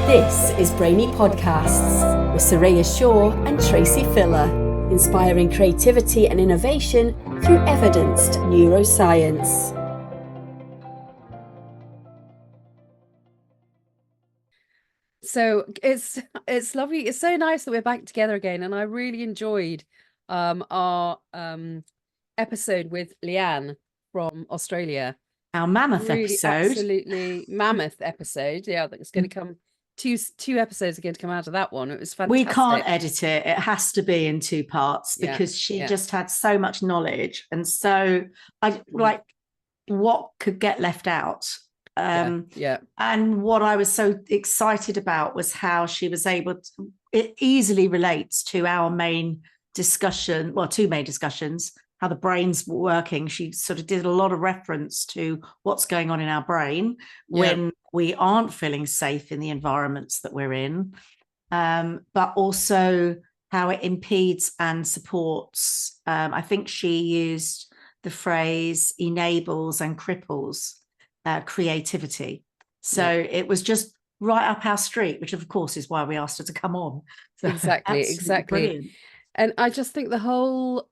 This is Brainy Podcasts with Soraya Shaw and Tracy Filler, inspiring creativity and innovation through evidenced neuroscience. So it's lovely. It's so nice that we're back together again, and I really enjoyed our episode with Leanne from Australia. Our mammoth Really, episode. absolutely mammoth episode. Yeah, that's going to come. Two episodes are going to come out of that one. It was fantastic. We can't edit it. It has to be in two parts because she just had so much knowledge. And so I like what could get left out. And what I was so excited about was how she was able to, it easily relates to our main discussion, well, two main discussions, how the brain's working. She sort of did a lot of reference to what's going on in our brain when we aren't feeling safe in the environments that we're in, but also how it impedes and supports. I think she used the phrase enables and cripples creativity. So it was just right up our street, which of course is why we asked her to come on. So exactly. Brilliant. And I just think the whole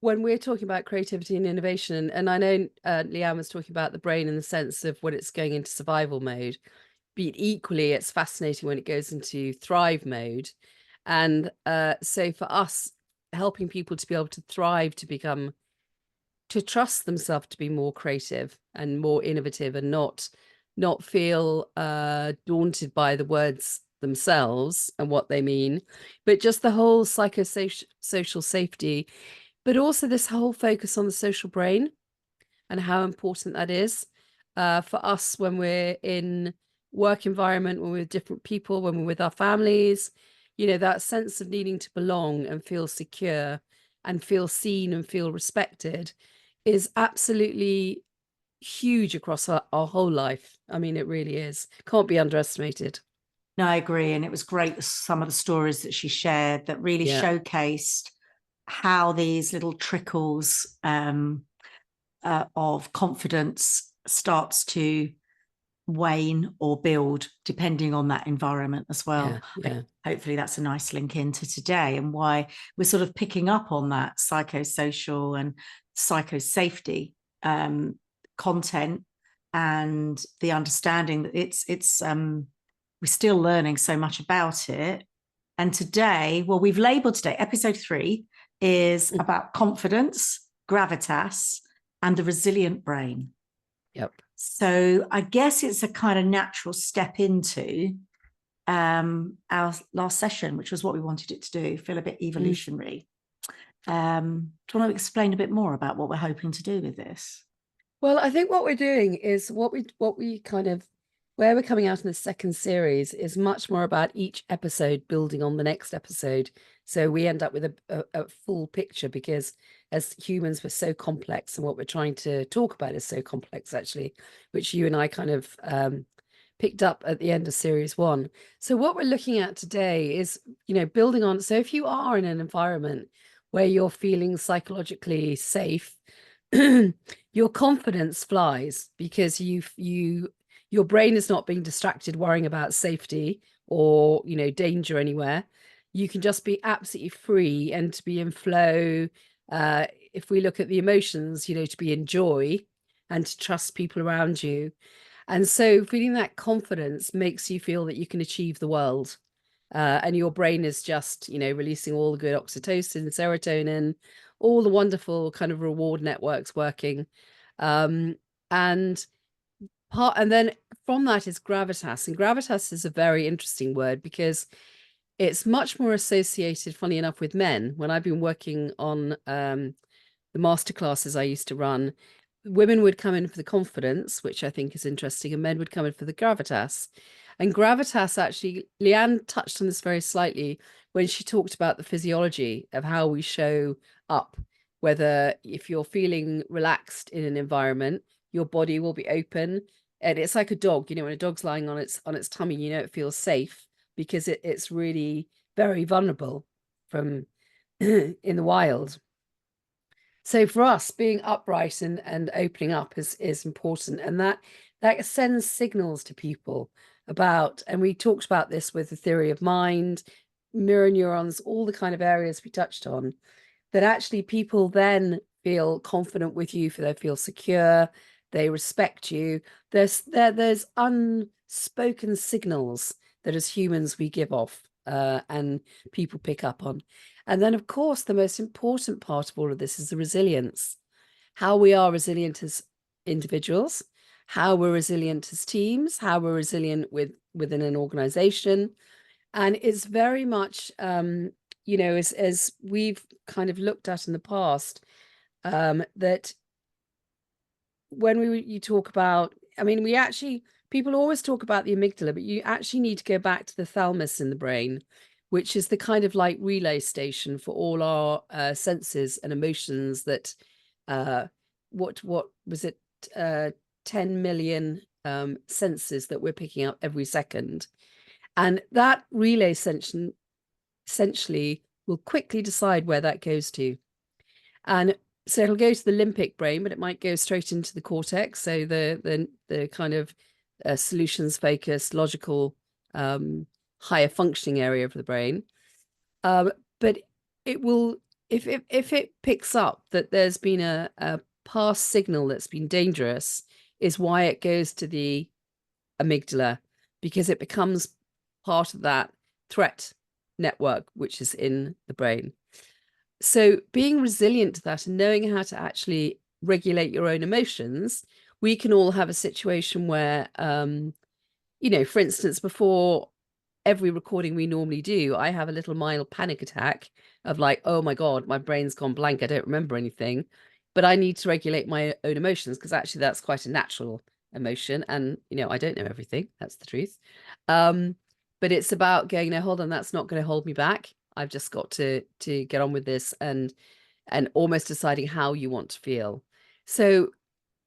when we're talking about creativity and innovation, and I know Leanne was talking about the brain in the sense of when it's going into survival mode, but equally it's fascinating when it goes into thrive mode. And so for us, helping people to be able to thrive, to trust themselves to be more creative and more innovative, and not feel daunted by the words themselves and what they mean, but just the whole psychosocial safety, but also this whole focus on the social brain and how important that is for us when we're in work environment, when we're with different people, when we're with our families, that sense of needing to belong and feel secure and feel seen and feel respected is absolutely huge across our whole life. I mean, it really is. Can't be underestimated. No, I agree. And it was great, some of the stories that she shared that really showcased how these little trickles of confidence starts to wane or build depending on that environment as well. Hopefully that's a nice link into today and why we're sort of picking up on that psychosocial and psychosafety content, and the understanding that it's we're still learning so much about it. And today, well, we've labeled today, episode 3 is about confidence, gravitas, and the resilient brain. So I guess it's a kind of natural step into our last session, which was what we wanted it to do, feel a bit evolutionary. Do you want to explain a bit more about what we're hoping to do with this? Well, I think what we're doing is what we kind of, where we're coming out in the second series is much more about each episode building on the next episode. So we end up with a full picture, because as humans, we're so complex, and what we're trying to talk about is so complex, actually, which you and I kind of picked up at the end of series 1. So what we're looking at today is, building on. So if you are in an environment where you're feeling psychologically safe, your confidence flies, because your brain is not being distracted worrying about safety or danger anywhere. You can just be absolutely free and to be in flow. If we look at the emotions, to be in joy and to trust people around you. And so feeling that confidence makes you feel that you can achieve the world. And your brain is just, releasing all the good oxytocin, serotonin, all the wonderful kind of reward networks working. And then from that is gravitas. And gravitas is a very interesting word, because it's much more associated, funny enough, with men. When I've been working on the masterclasses I used to run, women would come in for the confidence, which I think is interesting, and men would come in for the gravitas. And gravitas, actually, Leanne touched on this very slightly when she talked about the physiology of how we show up, whether if you're feeling relaxed in an environment, your body will be open. And it's like a dog, when a dog's lying on its tummy, it feels safe, because it's really very vulnerable from in the wild. So for us, being upright and opening up is important, and that sends signals to people about, and we talked about this with the theory of mind, mirror neurons, all the kind of areas we touched on, that actually people then feel confident with you, they feel secure, they respect you. There's unspoken signals that as humans we give off, and people pick up on. And then, of course, the most important part of all of this is the resilience. How we are resilient as individuals, how we're resilient as teams, how we're resilient within an organization. And it's very much, you know, as we've kind of looked at in the past, that when you talk about, I mean, people always talk about the amygdala, but you actually need to go back to the thalamus in the brain, which is the kind of like relay station for all our senses and emotions that, what was it, 10 million senses that we're picking up every second. And that relay section essentially will quickly decide where that goes to. And so it'll go to the limbic brain, but it might go straight into the cortex. So the kind of solutions focused, logical, higher functioning area of the brain. But it will, if it picks up that there's been a past signal that's been dangerous, is why it goes to the amygdala, because it becomes part of that threat network which is in the brain. So being resilient to that and knowing how to actually regulate your own emotions, we can all have a situation where, you know, for instance, before every recording we normally do, I have a little mild panic attack of like, oh my God, my brain's gone blank. I don't remember anything, but I need to regulate my own emotions, because actually that's quite a natural emotion. And, you know, I don't know everything. That's the truth. But it's about going, no, hold on, that's not going to hold me back. I've just got to get on with this, and almost deciding how you want to feel. So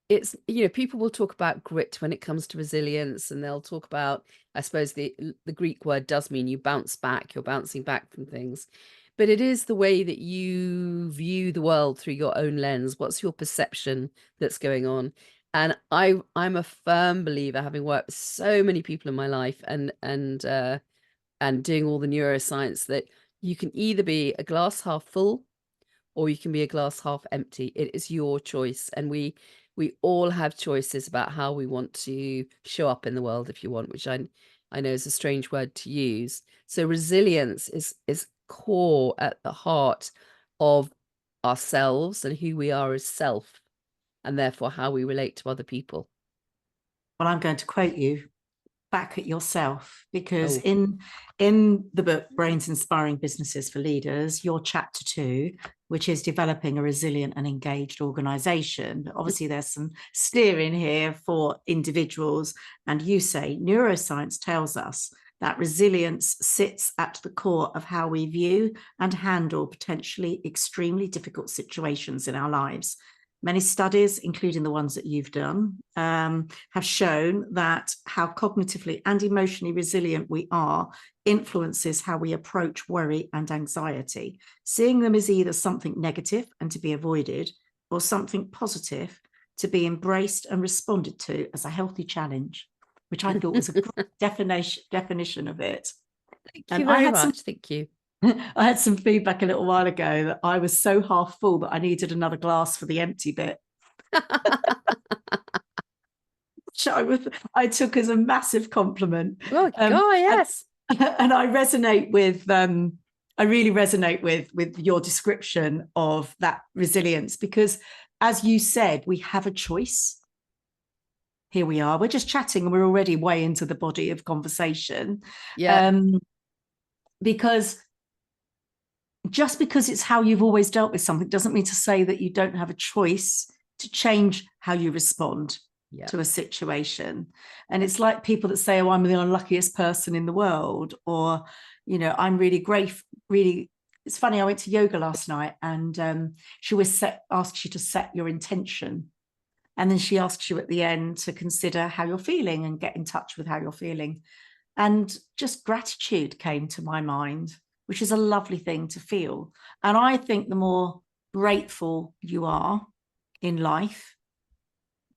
it's, you know, people will talk about grit when it comes to resilience, and they'll talk about, I suppose the Greek word does mean you bounce back, you're bouncing back from things. But it is the way that you view the world through your own lens. What's your perception that's going on? And I'm a firm believer, having worked with so many people in my life and doing all the neuroscience, that you can either be a glass half full or you can be a glass half empty. It is your choice. And we all have choices about how we want to show up in the world, if you want, which I know is a strange word to use. So resilience is core at the heart of ourselves and who we are as self, and therefore how we relate to other people. Well, I'm going to quote you back at yourself, because in the book Brains Inspiring Businesses for Leaders, your chapter 2, which is developing a resilient and engaged organization, obviously there's some steering here for individuals, and you say neuroscience tells us that resilience sits at the core of how we view and handle potentially extremely difficult situations in our lives. Many studies, including the ones that you've done, have shown that how cognitively and emotionally resilient we are influences how we approach worry and anxiety, seeing them as either something negative and to be avoided, or something positive to be embraced and responded to as a healthy challenge, which I thought was a great definition of it. Thank you very much. Thank you. I had some feedback a little while ago that I was so half full that I needed another glass for the empty bit. Which I took as a massive compliment. Oh, yes. And I resonate with I really resonate with your description of that resilience, because as you said, we have a choice. Here we are. We're just chatting and we're already way into the body of conversation. Yeah. Because just because it's how you've always dealt with something doesn't mean to say that you don't have a choice to change how you respond to a situation. And it's like people that say, oh, I'm the unluckiest person in the world, or, you know, I'm really it's funny, I went to yoga last night, and she always asks you to set your intention. And then she asks you at the end to consider how you're feeling and get in touch with how you're feeling. And just gratitude came to my mind, which is a lovely thing to feel. And I think the more grateful you are in life,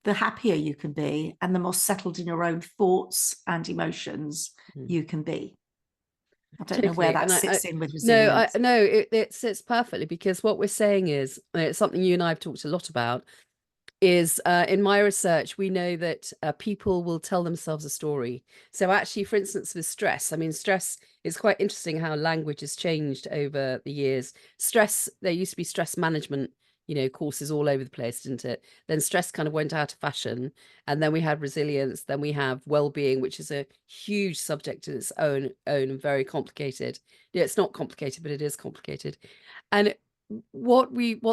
the happier you can be, and the more settled in your own thoughts and emotions you can be. I don't know where that sits in with resilience. No, it sits perfectly, because what we're saying is, it's something you and I have talked a lot about, is in my research, we know that people will tell themselves a story. So actually, for instance, with stress, I mean, stress is quite interesting how language has changed over the years. Stress, there used to be stress management, courses all over the place, didn't it? Then stress kind of went out of fashion. And then we had resilience. Then we have well-being, which is a huge subject in its own and very complicated. Yeah, it's not complicated, but it is complicated. And what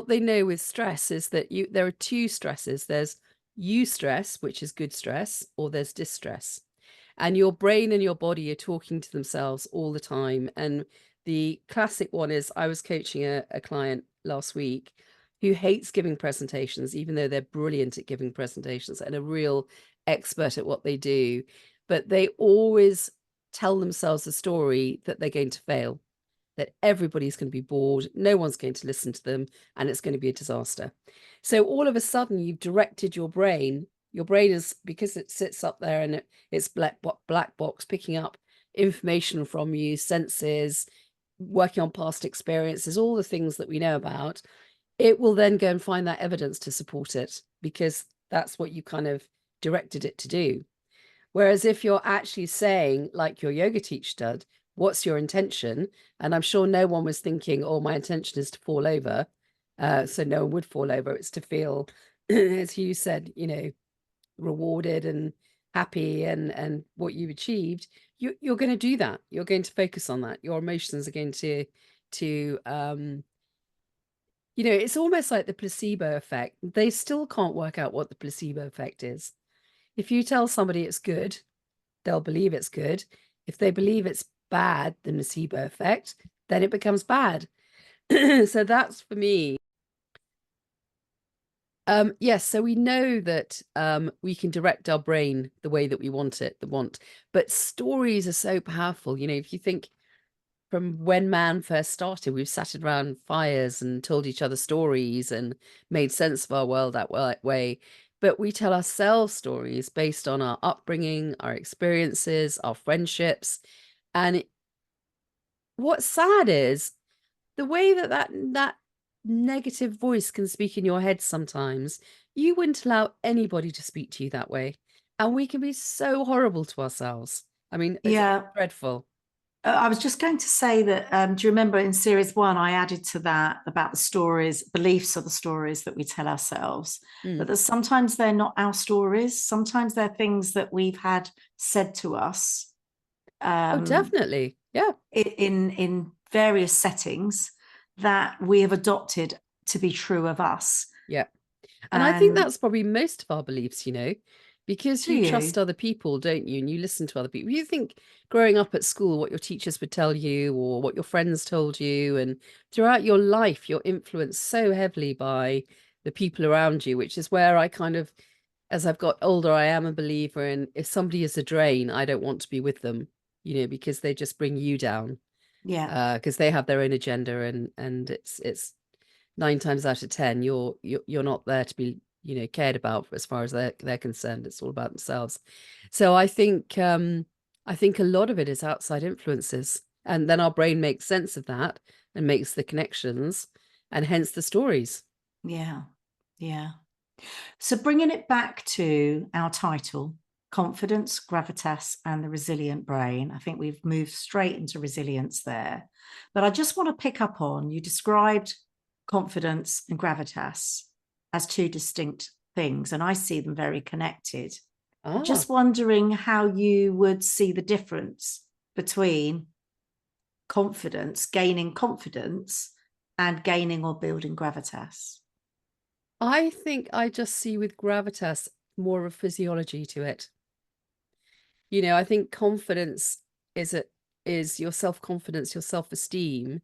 they know with stress is that there are two stresses. There's eustress, which is good stress, or there's distress. And your brain and your body are talking to themselves all the time. And the classic one is, I was coaching a client last week who hates giving presentations, even though they're brilliant at giving presentations and a real expert at what they do. But they always tell themselves a story that they're going to fail, that everybody's going to be bored, no one's going to listen to them, and it's going to be a disaster. So all of a sudden, you've directed your brain. Your brain is, because it sits up there and it's black box, picking up information from you, senses, working on past experiences, all the things that we know about. It will then go and find that evidence to support it, because that's what you kind of directed it to do. Whereas if you're actually saying, like your yoga teacher did, what's your intention? And I'm sure no one was thinking, oh, my intention is to fall over. So no one would fall over. It's to feel, as you said, rewarded and happy and what you've achieved. You're going to do that. You're going to focus on that. Your emotions are going to it's almost like the placebo effect. They still can't work out what the placebo effect is. If you tell somebody it's good, they'll believe it's good. If they believe it's bad, the nocebo effect, then it becomes bad. So that's for me. Yes, so we know that we can direct our brain the way that we want it, but stories are so powerful. If you think from when man first started, we've sat around fires and told each other stories and made sense of our world that way. But we tell ourselves stories based on our upbringing, our experiences, our friendships. And what's sad is the way that negative voice can speak in your head sometimes. You wouldn't allow anybody to speak to you that way. And we can be so horrible to ourselves. I mean, it's dreadful. I was just going to say that, do you remember in series 1, I added to that about the stories, beliefs are the stories that we tell ourselves, but that sometimes they're not our stories. Sometimes they're things that we've had said to us. Oh, definitely. Yeah. In various settings that we have adopted to be true of us. Yeah. And I think that's probably most of our beliefs, because you trust other people, don't you? And you listen to other people. You think growing up at school, what your teachers would tell you or what your friends told you, and throughout your life, you're influenced so heavily by the people around you, which is where I kind of, as I've got older, I am a believer in, if somebody is a drain, I don't want to be with them, because they just bring you down. Yeah. Because they have their own agenda, and it's 9 times out of 10, you're not there to be cared about as far as they're concerned. It's all about themselves. So I think a lot of it is outside influences, and then our brain makes sense of that and makes the connections, and hence the stories. Yeah. So bringing it back to our title, Confidence, Gravitas, and the Resilient Brain, I think we've moved straight into resilience there. But I just want to pick up on, you described confidence and gravitas as two distinct things, and I see them very connected. Just wondering how you would see the difference between confidence, gaining confidence, and gaining or building gravitas. I think I just see with gravitas more of a physiology to it. I think confidence is your self-confidence, your self-esteem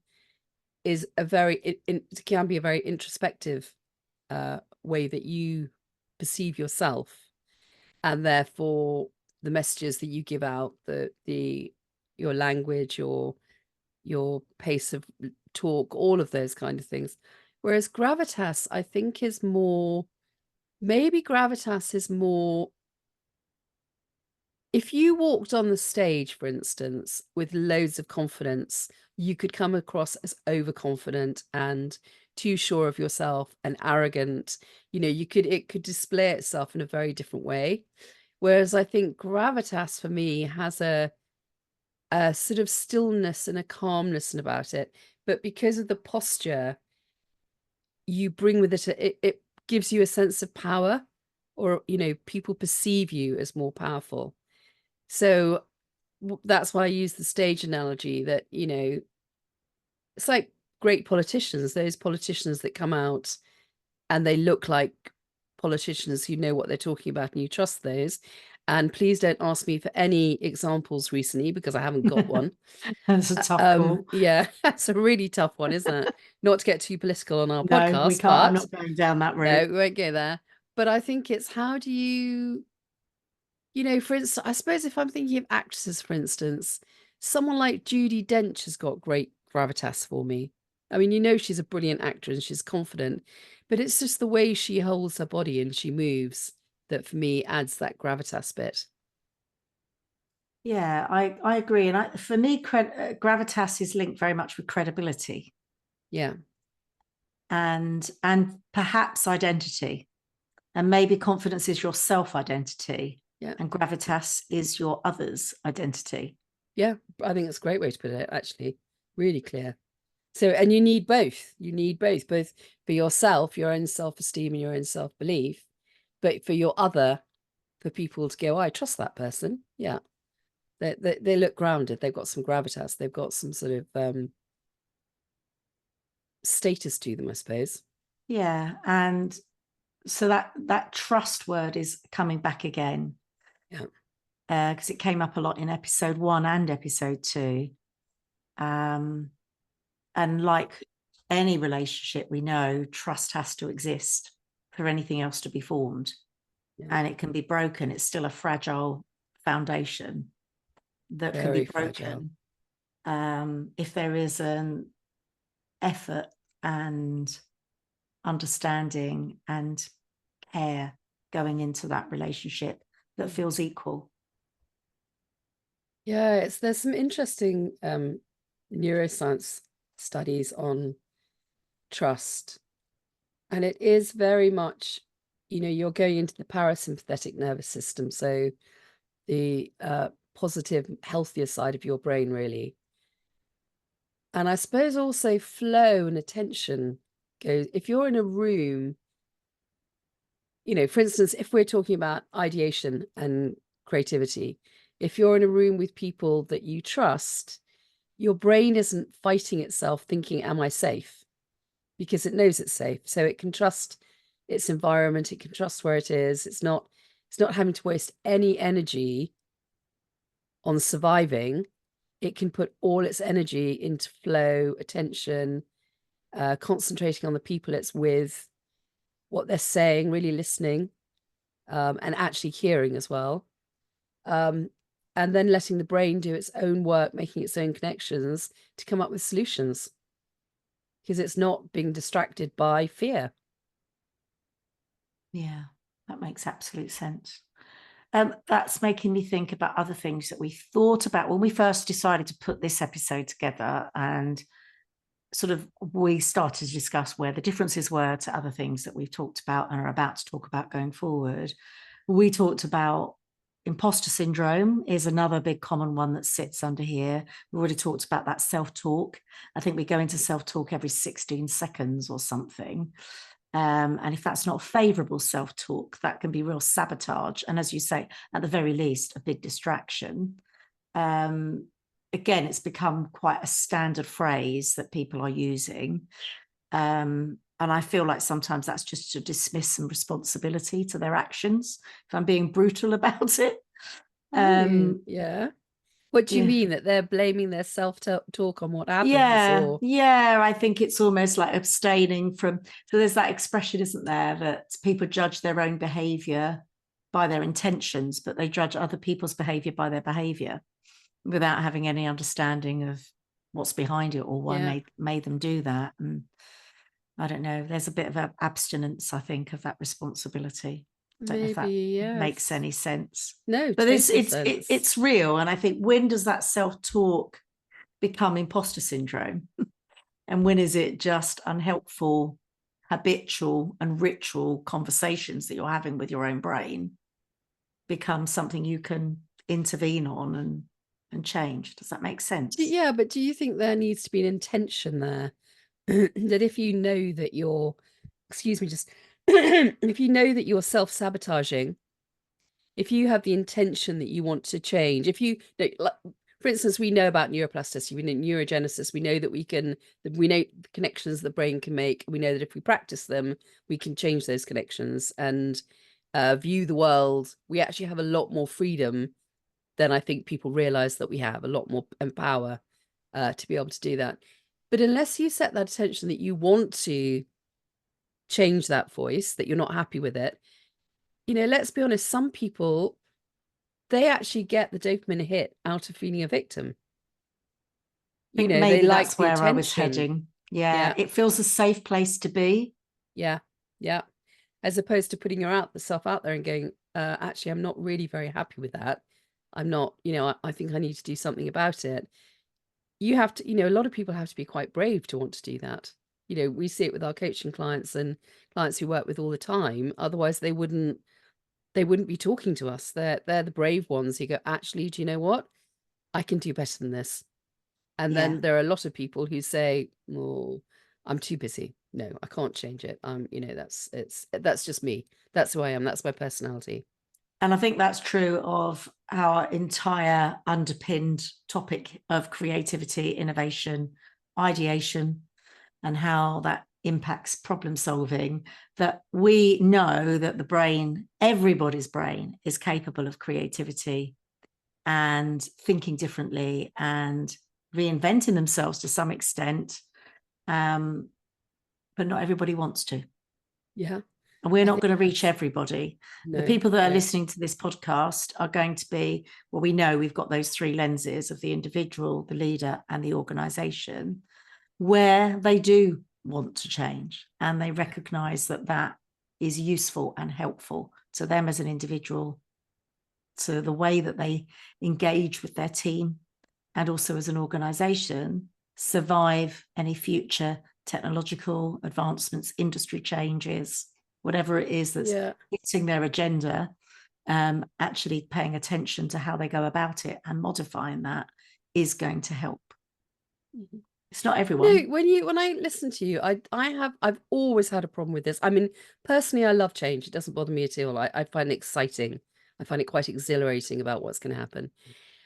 is it can be a very introspective way that you perceive yourself, and therefore the messages that you give out, your language, your pace of talk, all of those kind of things. Whereas gravitas, I think, is more maybe gravitas is more, if you walked on the stage, for instance, with loads of confidence, you could come across as overconfident and too sure of yourself and arrogant. You know, it could display itself in a very different way. Whereas I think gravitas for me has a sort of stillness and a calmness about it. But because of the posture you bring with it, it gives you a sense of power, or, you know, people perceive you as more powerful. So that's why I use the stage analogy that, you know, it's like great politicians, those politicians that come out and they look like politicians who know what they're talking about, and you trust those. And please don't ask me for any examples recently, because I haven't got one. That's a tough call. Yeah, that's a really tough one, isn't it? Not to get too political on our No, we podcast, can't. I'm but not going down that no, route. we won't go there. But I think it's, how do you know, for instance, I suppose if I'm thinking of actresses, for instance, someone like Judi Dench has got great gravitas for me. I mean, you know, she's a brilliant actor and she's confident, but it's just the way she holds her body and she moves that for me adds that gravitas bit. Yeah, I agree. And for me, gravitas is linked very much with credibility. Yeah. And perhaps identity. And maybe confidence is your self-identity. Yeah. And gravitas is your other's identity. Yeah, I think that's a great way to put it, actually. Really clear. So, and you need both. You need both for yourself, your own self-esteem and your own self-belief, but for your other, for people to go, I trust that person. Yeah. They look grounded. They've got some gravitas. They've got some sort of status to them, I suppose. Yeah. And so that trust word is coming back again. Yeah. Because it came up a lot in episode 1 and episode 2. And like any relationship, we know trust has to exist for anything else to be formed. Yeah. And it can be broken. It's still a fragile foundation that can be broken. If there is an effort and understanding and care going into that relationship that feels equal. Yeah, there's some interesting neuroscience studies on trust, and it is very much, you know, you're going into the parasympathetic nervous system, so the positive, healthier side of your brain, really. And I suppose also flow and attention goes, if you're in a room, you know, for instance, if we're talking about ideation and creativity, if you're in a room with people that you trust, your brain isn't fighting itself thinking, am I safe? Because it knows it's safe. So it can trust its environment. It can trust where it is. It's not having to waste any energy on surviving. It can put all its energy into flow, attention, concentrating on the people it's with, what they're saying, really listening, and actually hearing as well. And then letting the brain do its own work, making its own connections to come up with solutions, because it's not being distracted by fear. Yeah, that makes absolute sense. That's making me think about other things that we thought about when we first decided to put this episode together, and sort of we started to discuss where the differences were to other things that we've talked about and are about to talk about going forward. We talked about imposter syndrome is another big common one that sits under here. We already talked about that self-talk. I think we go into self-talk every 16 seconds or something. And if that's not favorable self-talk, that can be real sabotage. And as you say, at the very least, a big distraction. Again, it's become quite a standard phrase that people are using. And I feel like sometimes that's just to dismiss some responsibility to their actions, if I'm being brutal about it. Yeah. What do you mean, that they're blaming their self-talk on what happens? Yeah, I think it's almost like abstaining from, so there's that expression, isn't there, that people judge their own behavior by their intentions, but they judge other people's behavior by their behavior without having any understanding of what's behind it or why made them do that. And I don't know, there's a bit of an abstinence, I think, of that responsibility. I don't know if that makes any sense. No, but sense. It's real. And I think, when does that self-talk become imposter syndrome? And when is it just unhelpful, habitual and ritual conversations that you're having with your own brain become something you can intervene on and change? Does that make sense? Yeah, but do you think there needs to be an intention there? That if you know that you're, excuse me, just if you know that you're self-sabotaging, if you have the intention that you want to change, if you, like, for instance, we know about neuroplasticity, we know neurogenesis, we know that we know the connections the brain can make. We know that if we practice them, we can change those connections and view the world. We actually have a lot more freedom than I think people realize that we have, a lot more power to be able to do that. But unless you set that attention that you want to change that voice, that you're not happy with it, let's be honest, some people, they actually get the dopamine hit out of feeling a victim. I think maybe they that's like the where attention. I was heading. Yeah, it feels a safe place to be. Yeah, as opposed to putting yourself out there and going, actually, I'm not really very happy with that. I'm not, I think I need to do something about it. You have to, a lot of people have to be quite brave to want to do that. We see it with our coaching clients and clients we work with all the time. Otherwise, they wouldn't be talking to us. They're the brave ones who go, actually, do you know what? I can do better than this. And then there are a lot of people who say, oh, I'm too busy. No, I can't change it. That's just me. That's who I am. That's my personality. And I think that's true of our entire underpinned topic of creativity, innovation, ideation, and how that impacts problem solving, that we know that the brain, everybody's brain, is capable of creativity and thinking differently and reinventing themselves to some extent. But not everybody wants to. Yeah. And we're not going to reach everybody. No, the people that are listening to this podcast are going to be, well, we know we've got those three lenses of the individual, the leader, and the organization, where they do want to change and they recognize that that is useful and helpful to them as an individual, to the way that they engage with their team, and also as an organization, survive any future technological advancements, industry changes, whatever it is that's hitting their agenda. Actually paying attention to how they go about it and modifying that is going to help. Mm-hmm. It's not everyone. No, when I listen to you, I've always had a problem with this. I mean, personally, I love change. It doesn't bother me at all. I find it exciting. I find it quite exhilarating about what's going to happen.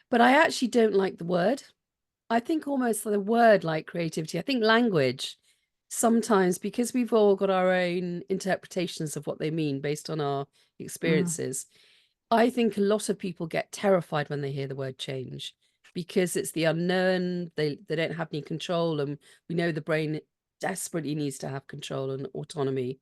But I actually don't like the word. I think almost the word, like creativity, I think language, sometimes, because we've all got our own interpretations of what they mean based on our experiences, I think a lot of people get terrified when they hear the word change, because it's the unknown. They don't have any control, and we know the brain desperately needs to have control and autonomy.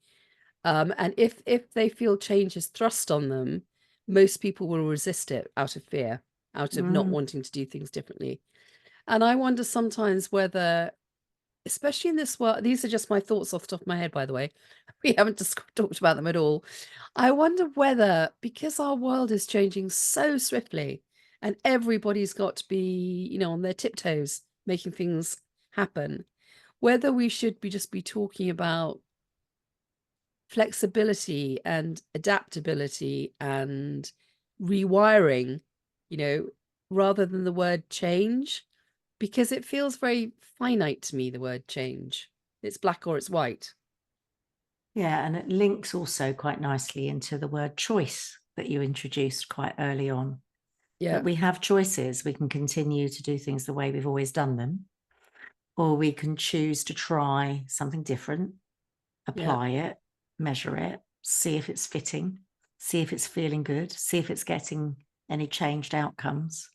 And if they feel change is thrust on them, most people will resist it out of fear, out of not wanting to do things differently. And I wonder sometimes whether, especially in this world, these are just my thoughts off the top of my head, by the way, we haven't talked about them at all. I wonder whether, because our world is changing so swiftly and everybody's got to be, on their tiptoes, making things happen, whether we should just be talking about flexibility and adaptability and rewiring, rather than the word change. Because it feels very finite to me, the word change. It's black or it's white. Yeah, and it links also quite nicely into the word choice that you introduced quite early on. Yeah. That we have choices. We can continue to do things the way we've always done them, or we can choose to try something different, apply it, measure it, see if it's fitting, see if it's feeling good, see if it's getting any changed outcomes.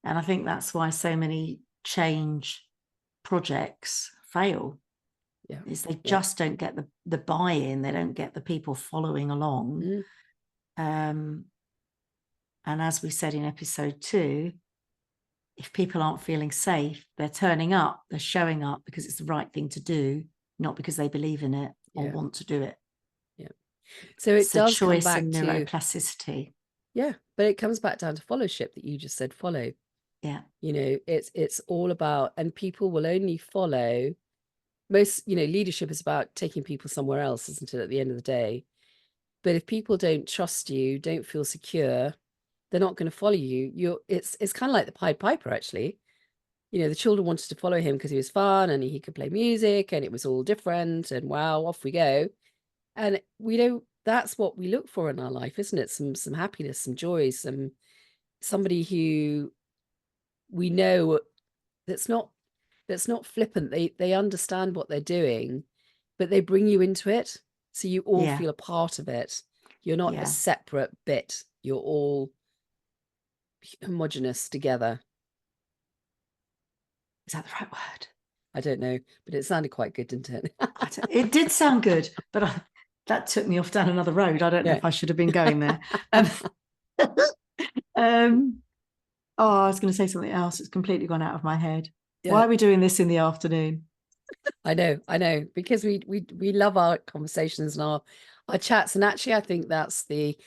And I think that's why so many change projects fail, is they just don't get the buy-in. They don't get the people following along. And as we said in episode 2, if people aren't feeling safe, they're turning up, they're showing up because it's the right thing to do, not because they believe in it or want to do it. Yeah. So it does come back and to neuroplasticity. Yeah, but it comes back down to followship that you just said follow. Yeah. You know, it's all about, and people will only follow most, you know, leadership is about taking people somewhere else, isn't it, at the end of the day? But if people don't trust you, don't feel secure, they're not going to follow you. It's kind of like the Pied Piper, actually. You know, the children wanted to follow him because he was fun and he could play music and it was all different and wow, off we go. And we don't, that's what we look for in our life, isn't it? Some happiness, some joy, somebody who we know that's not flippant. They understand what they're doing, but they bring you into it. So you all feel a part of it. You're not a separate bit. You're all homogenous together. Is that the right word? I don't know, but it sounded quite good, didn't it? It did sound good, but that took me off down another road. I don't know if I should have been going there. I was going to say something else. It's completely gone out of my head. Yeah. Why are we doing this in the afternoon? I know, because we love our conversations and our chats. And actually, I think that's we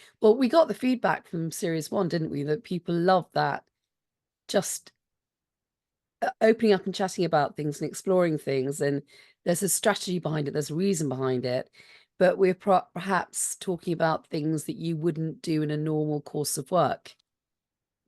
got the feedback from series 1, didn't we? That people love that, just opening up and chatting about things and exploring things. And there's a strategy behind it. There's a reason behind it. But we're perhaps talking about things that you wouldn't do in a normal course of work.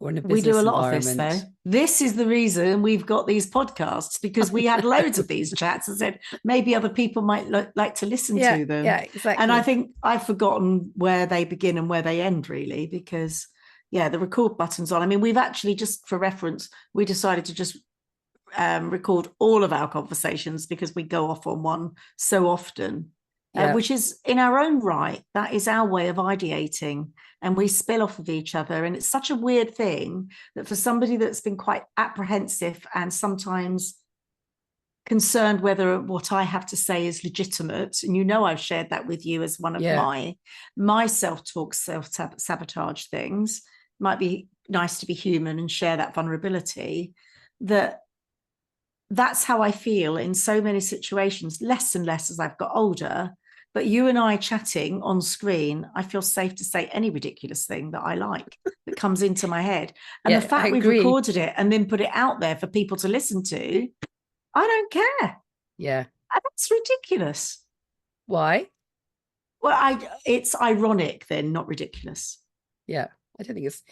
Or in a business we do a lot of this, though. This is the reason we've got these podcasts, because we had loads of these chats and said maybe other people might like to listen to them. Yeah, exactly. And I think I've forgotten where they begin and where they end, really, because, the record button's on. I mean, we've actually, just for reference, we decided to just record all of our conversations because we go off on one so often. Which is, in our own right, that is our way of ideating, and we spill off of each other. And it's such a weird thing that for somebody that's been quite apprehensive and sometimes concerned whether what I have to say is legitimate, and I've shared that with you as one of my self-talk, self-sabotage things, might be nice to be human and share that vulnerability, that's how I feel in so many situations, less and less as I've got older. But you and I chatting on screen, I feel safe to say any ridiculous thing that I like that comes into my head. And the fact we've recorded it and then put it out there for people to listen to, I don't care. Yeah. That's ridiculous. Why? Well, it's ironic then, not ridiculous. Yeah, I don't think it's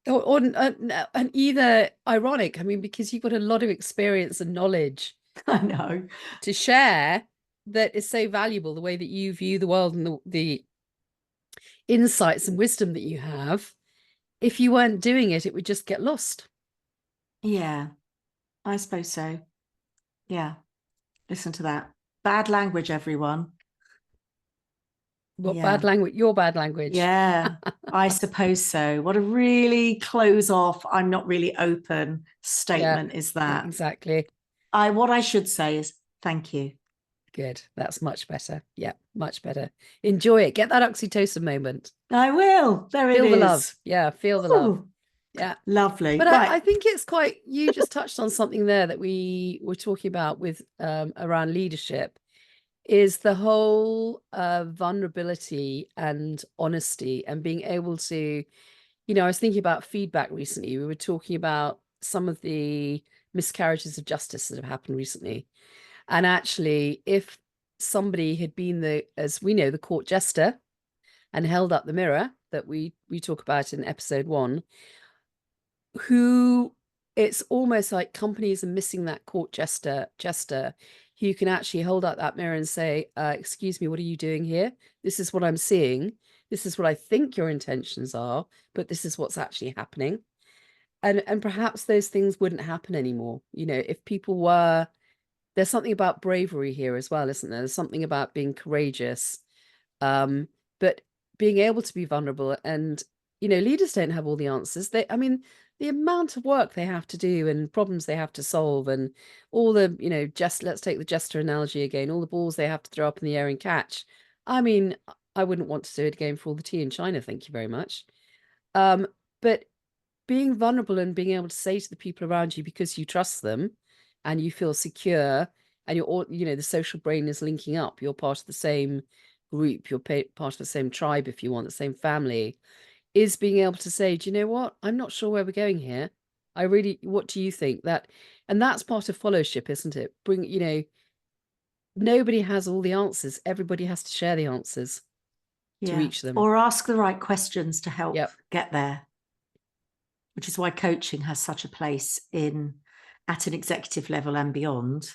and either ironic. I mean, because you've got a lot of experience and knowledge I know to share that is so valuable, the way that you view the world and the insights and wisdom that you have. If you weren't doing it, it would just get lost. Yeah, I suppose so. Yeah, listen to that. Bad language, everyone. What bad language? Your bad language. Yeah, I suppose so. What a really close off, I'm not really open statement is that. Exactly. What I should say is thank you. Good. That's much better. Yeah, much better. Enjoy it. Get that oxytocin moment. I will. There it is. Feel the love. Yeah, feel the love. Yeah. Lovely. But I think it's quite, you just touched on something there that we were talking about with around leadership, is the whole vulnerability and honesty and being able to, I was thinking about feedback recently. We were talking about some of the miscarriages of justice that have happened recently. And actually, if somebody had been as we know, the court jester and held up the mirror that we talk about in episode 1, who it's almost like companies are missing that court jester who can actually hold up that mirror and say, excuse me, what are you doing here? This is what I'm seeing. This is what I think your intentions are, but this is what's actually happening. And perhaps those things wouldn't happen anymore. If people were, there's something about bravery here as well, isn't there? There's something about being courageous, but being able to be vulnerable. And, leaders don't have all the answers. The amount of work they have to do and problems they have to solve and all the, let's take the jester analogy again, all the balls they have to throw up in the air and catch. I mean, I wouldn't want to do it again for all the tea in China. Thank you very much. But being vulnerable and being able to say to the people around you, because you trust them and you feel secure and you're all, the social brain is linking up. You're part of the same group, you're part of the same tribe, if you want, the same family, is being able to say, do you know what? I'm not sure where we're going here. What do you think? And that's part of fellowship, isn't it? Nobody has all the answers. Everybody has to share the answers to reach them. Or ask the right questions to help get there. Which is why coaching has such a place at an executive level and beyond.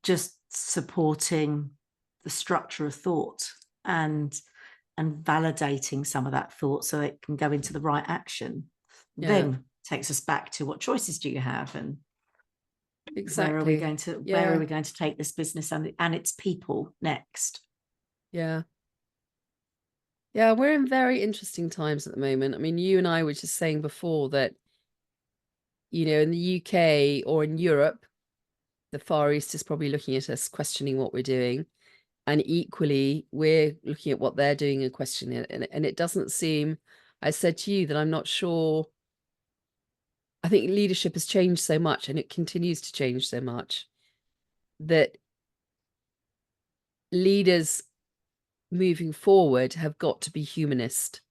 Just supporting the structure of thought and validating some of that thought so it can go into the right action. Then takes us back to what choices do you have, and where are we going to take this business and its people next? Yeah, we're in very interesting times at the moment. I mean, you and I were just saying before that, in the UK or in Europe, the Far East is probably looking at us, questioning what we're doing. And equally, we're looking at what they're doing and questioning it. And it doesn't seem, I said to you that I'm not sure. I think leadership has changed so much, and it continues to change so much, that leaders moving forward have got to be humanist,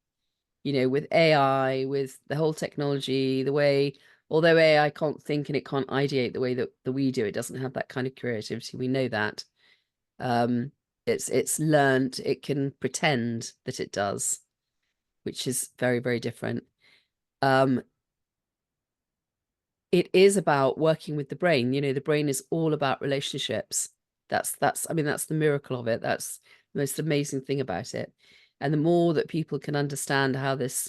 with AI, with the whole technology, although AI can't think and it can't ideate the way that we do, it doesn't have that kind of creativity. We know that. It's learned, it can pretend that it does, which is very, very different. It is about working with the brain. The brain is all about relationships. That's the miracle of it. That's the most amazing thing about it. And the more that people can understand how this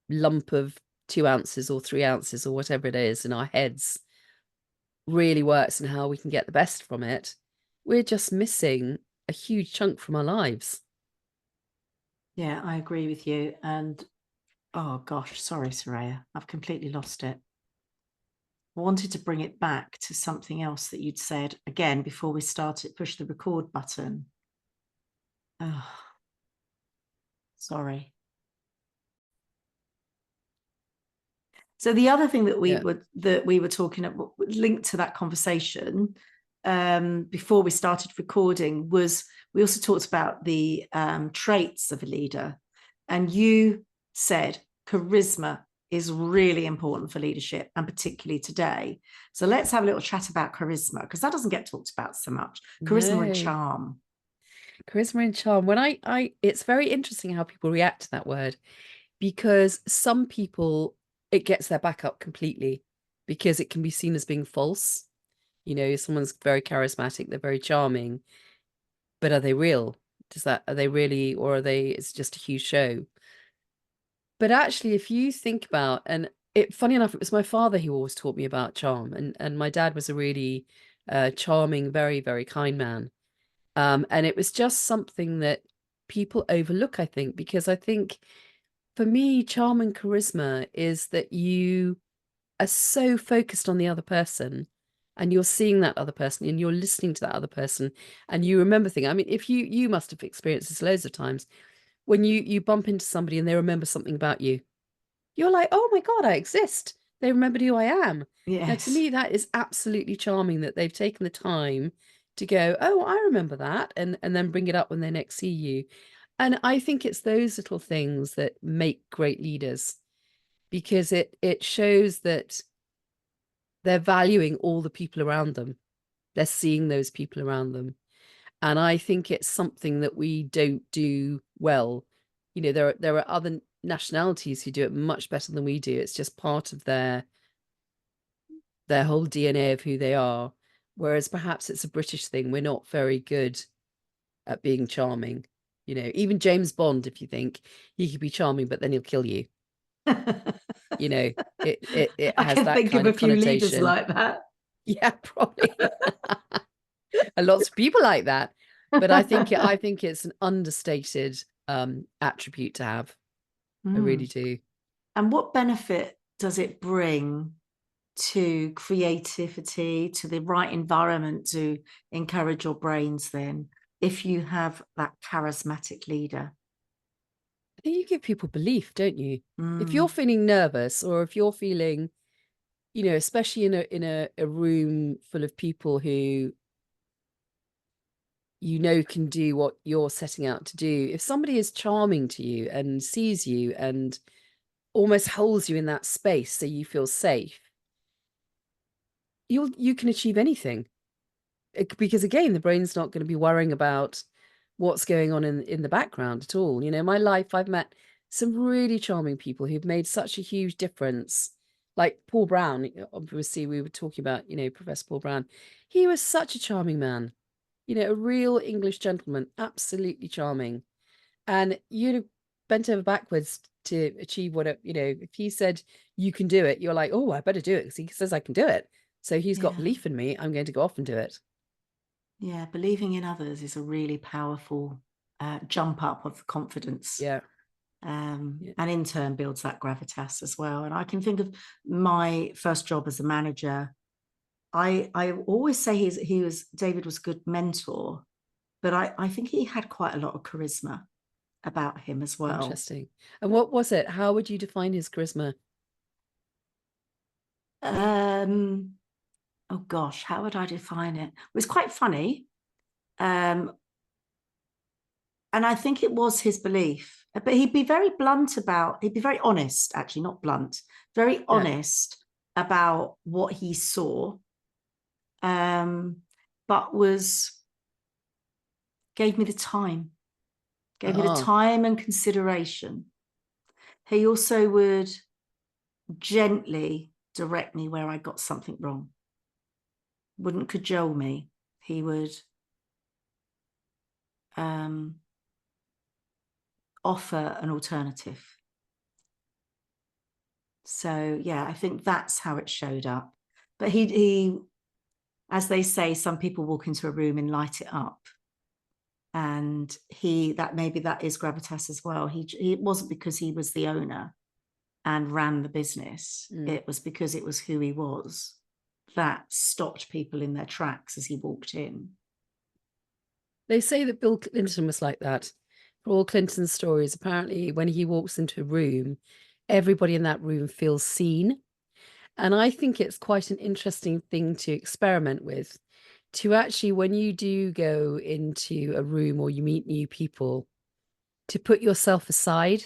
lump of 2 ounces or 3 ounces or whatever it is in our heads really works and how we can get the best from it, we're just missing a huge chunk from our lives. Yeah, I agree with you. And oh gosh, sorry, Soraya, I've completely lost it. I wanted to bring it back to something else that you'd said again before we started, push the record button. Oh, sorry. So the other thing that we were talking about, linked to that conversation before we started recording, was we also talked about the traits of a leader, and you said charisma is really important for leadership, and particularly today. So let's have a little chat about charisma, because that doesn't get talked about so much. Charisma and charm. Charisma and charm. When it's very interesting how people react to that word, because some people, it gets their back up completely because it can be seen as being false. Someone's very charismatic, they're very charming, but are they real? Are they really, or it's just a huge show? But actually, if you think about, and funny enough, it was my father who always taught me about charm, and my dad was a really charming, very, very kind man. And it was just something that people overlook, I think, because I think for me, charm and charisma is that you are so focused on the other person, and you're seeing that other person, and you're listening to that other person, and you remember things. I mean, if you must have experienced this loads of times, when you bump into somebody and they remember something about you, you're like, oh my God, I exist. They remembered who I am. Yes. Now, to me, that is absolutely charming that they've taken the time to go, oh, I remember that, and then bring it up when they next see you. And I think it's those little things that make great leaders, because it shows that they're valuing all the people around them. They're seeing those people around them. And I think it's something that we don't do well. There are other nationalities who do it much better than we do. It's just part of their whole DNA of who they are. Whereas perhaps it's a British thing. We're not very good at being charming. Even James Bond, if you think he could be charming, but then he'll kill you. It has that think kind of of a few connotation. leaders like that. Yeah, probably. Lots of people like that. But I think it's an understated attribute to have. I really do. And what benefit does it bring to creativity, to the right environment to encourage your brains then, if you have that charismatic leader? I think you give people belief, don't you? If you're feeling nervous, or if you're feeling, you know, especially in a room full of people who, you know, can do what you're setting out to do. If somebody is charming to you and sees you and almost holds you in that space so you feel safe, you can achieve anything. Because again, the brain's not going to be worrying about what's going on in the background at all. You know, in my life, I've met some really charming people who've made such a huge difference. Like Paul Brown, obviously we were talking about, you know, Professor Paul Brown. He was such a charming man, you know, a real English gentleman, absolutely charming. And you'd have bent over backwards to achieve what, you know, if he said you can do it, you're like, oh, I better do it because he says I can do it. So he's got belief in me. I'm going to go off and do it. Yeah, believing in others is a really powerful jump up of confidence. Yeah. And in turn builds that gravitas as well. And I can think of my first job as a manager. I always say David was a good mentor, but I think he had quite a lot of charisma about him as well. Interesting. And what was it? How would you define his charisma? Oh gosh, how would I define it? It was quite funny. And I think it was his belief, but he'd be very honest, actually, not blunt, very honest about what he saw, but gave me the time and consideration. He also would gently direct me where I got something wrong. Wouldn't cajole me. He would offer an alternative. So yeah, I think that's how it showed up. But he, as they say, some people walk into a room and light it up. And maybe that is gravitas as well. It wasn't because he was the owner and ran the business. It was because it was who he was that stopped people in their tracks as he walked in. They say that Bill Clinton was like that. For all Clinton's stories, apparently when he walks into a room, everybody in that room feels seen. And I think it's quite an interesting thing to experiment with, to actually, when you do go into a room or you meet new people, to put yourself aside.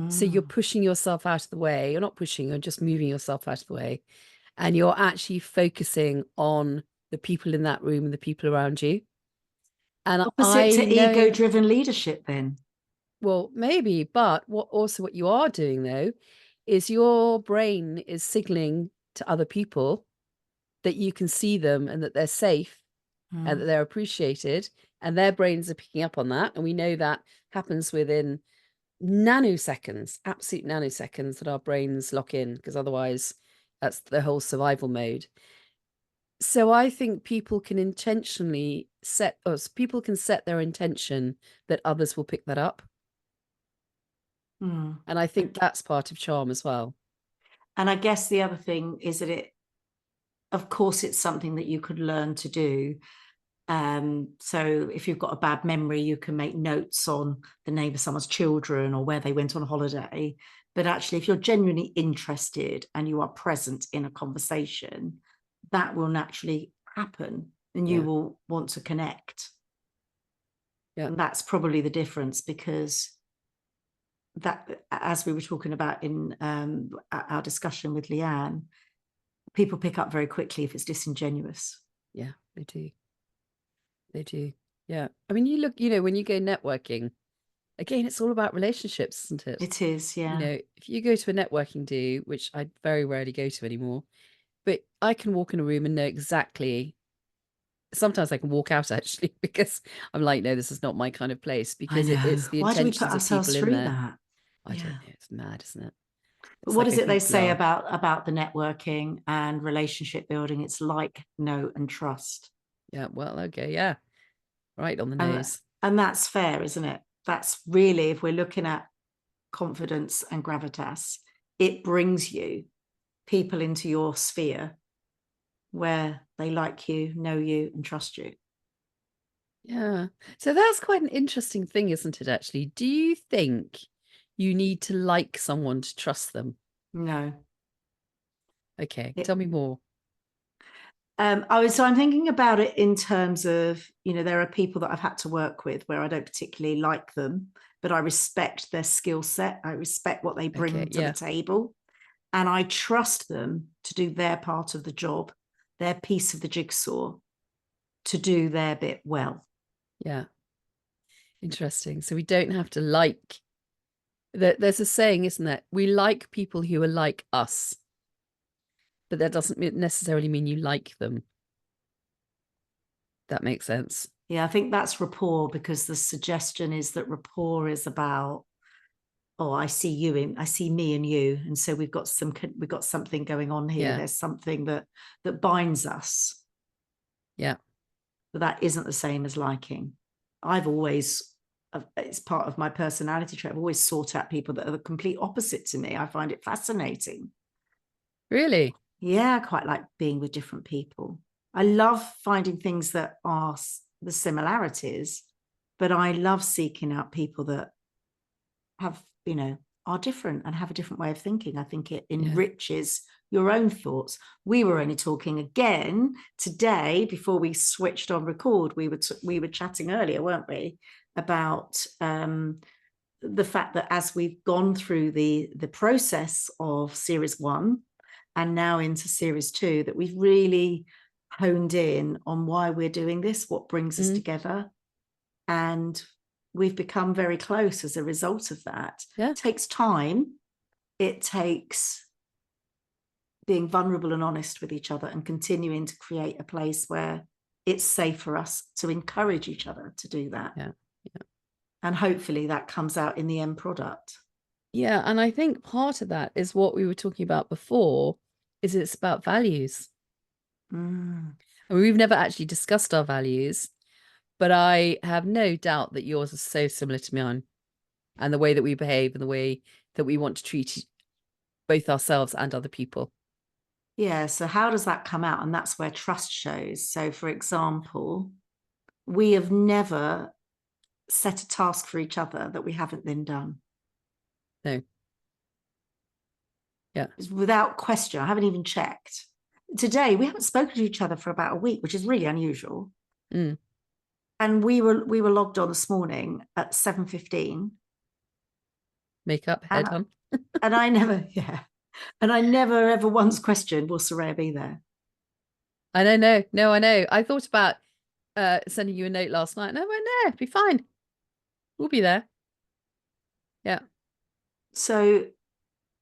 So you're pushing yourself out of the way. You're not pushing, you're just moving yourself out of the way. And you're actually focusing on the people in that room and the people around you. And opposite to ego-driven leadership then. Well, maybe, but what you are doing though is your brain is signaling to other people that you can see them and that they're safe and that they're appreciated, and their brains are picking up on that. And we know that happens within nanoseconds, absolute nanoseconds, that our brains lock in, because otherwise that's the whole survival mode. So I think people can intentionally set their intention that others will pick that up. And I think that's part of charm as well. And I guess the other thing is that of course, it's something that you could learn to do. So if you've got a bad memory, you can make notes on the name of someone's children or where they went on holiday. But actually, if you're genuinely interested and you are present in a conversation, that will naturally happen and you will want to connect. And that's probably the difference, because that, as we were talking about in our discussion with Leanne, people pick up very quickly if it's disingenuous. Yeah, they do. They do. Yeah. I mean, you look, you know, when you go networking, again, it's all about relationships, isn't it? It is, yeah. You know, if you go to a networking do, which I very rarely go to anymore, but I can walk in a room and know exactly. Sometimes I can walk out actually, because I'm like, no, this is not my kind of place, because it's the intentions of people in there. That? I don't know. It's mad, isn't it? But what is it they say about the networking and relationship building? It's like, know, and trust. Yeah. Well, okay. Yeah. Right on the nose. And that's fair, isn't it? That's really, if we're looking at confidence and gravitas, it brings you people into your sphere where they like you, know you, and trust you. Yeah. So that's quite an interesting thing, isn't it, actually? Do you think you need to like someone to trust them? No. Okay, tell me more. I'm thinking about it in terms of, there are people that I've had to work with where I don't particularly like them, but I respect their skill set. I respect what they bring to the table, and I trust them to do their part of the job, their piece of the jigsaw, to do their bit well. Yeah. Interesting. So we don't have to like, there's a saying, isn't there? We like people who are like us, but that doesn't necessarily mean you like them. That makes sense. Yeah, I think that's rapport, because the suggestion is that rapport is about, I see me and you, and so we've got something going on here. There's something that binds us. Yeah. But that isn't the same as liking. It's part of my personality trait. I've always sought out people that are the complete opposite to me. I find it fascinating. Really? Yeah, I quite like being with different people. I love finding things that are the similarities, but I love seeking out people that have, are different and have a different way of thinking. I think it enriches your own thoughts. We were only talking again today before we switched on record. We were chatting earlier, weren't we, about the fact that as we've gone through the process of series 1 and now into series 2, that we've really honed in on why we're doing this, what brings us together, and we've become very close as a result of that. Yeah. It takes time. It takes being vulnerable and honest with each other and continuing to create a place where it's safe for us to encourage each other to do that. Yeah. And hopefully that comes out in the end product. Yeah. And I think part of that is what we were talking about before, is it's about values. And we've never actually discussed our values, but I have no doubt that yours is so similar to mine, and the way that we behave and the way that we want to treat both ourselves and other people. Yeah. So how does that come out? And that's where trust shows. So, for example, we have never set a task for each other that we haven't then done. No. Yeah. Without question. I haven't even checked. Today, we haven't spoken to each other for about a week, which is really unusual. And we were logged on this morning at 7:15. Makeup, hair done. And I never ever once questioned, will Soraya be there? I don't know. No, I know. I thought about sending you a note last night, and I went, no, be fine. We'll be there. Yeah. So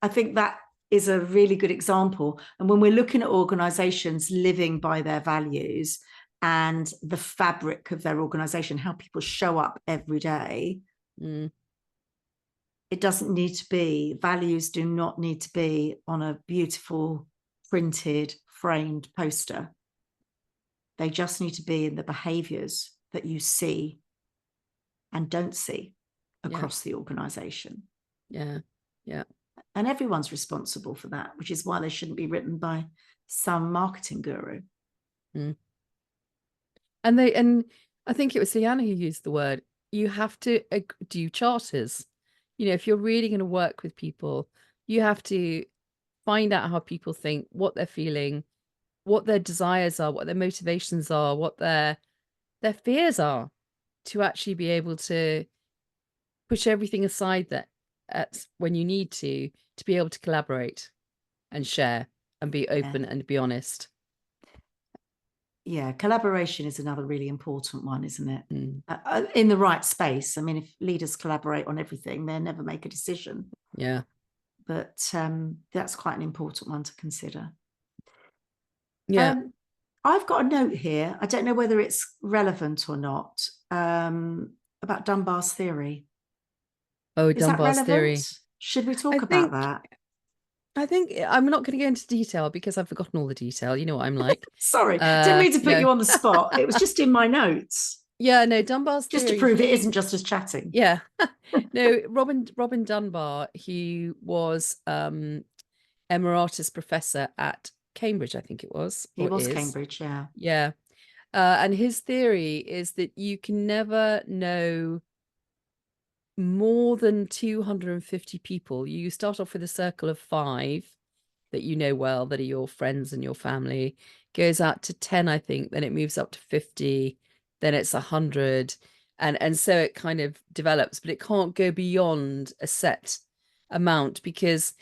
I think that is a really good example. And when we're looking at organizations living by their values and the fabric of their organization, how people show up every day, it doesn't need to be, values do not need to be on a beautiful printed framed poster. They just need to be in the behaviors that you see and don't see across the organization. Yeah. And everyone's responsible for that, which is why they shouldn't be written by some marketing guru. And I think it was Leanna who used the word, you have to do charters. If you're really going to work with people, you have to find out how people think, what they're feeling, what their desires are, what their motivations are, what their fears are, to actually be able to push everything aside that when you need to be able to collaborate and share and be open and be honest. Yeah, collaboration is another really important one, isn't it? In the right space. I mean, if leaders collaborate on everything, they'll never make a decision. Yeah. But that's quite an important one to consider. Yeah. I've got a note here. I don't know whether it's relevant or not, about Dunbar's theory. Oh, Dunbar's theory. Should we talk about that? I think I'm not going to go into detail because I've forgotten all the detail. You know what I'm like. Sorry, didn't mean to put you on the spot. It was just in my notes. Yeah, no, Dunbar's just theory, to prove it isn't just us chatting. Yeah. No, Robin Dunbar, he was emeritus professor at Cambridge, I think it was. He was Cambridge, yeah. Yeah. And his theory is that you can never know more than 250 people. You start off with a circle of 5, that you know well, that are your friends and your family, goes out to 10, I think, then it moves up to 50, then it's 100. And so it kind of develops, but it can't go beyond a set amount, because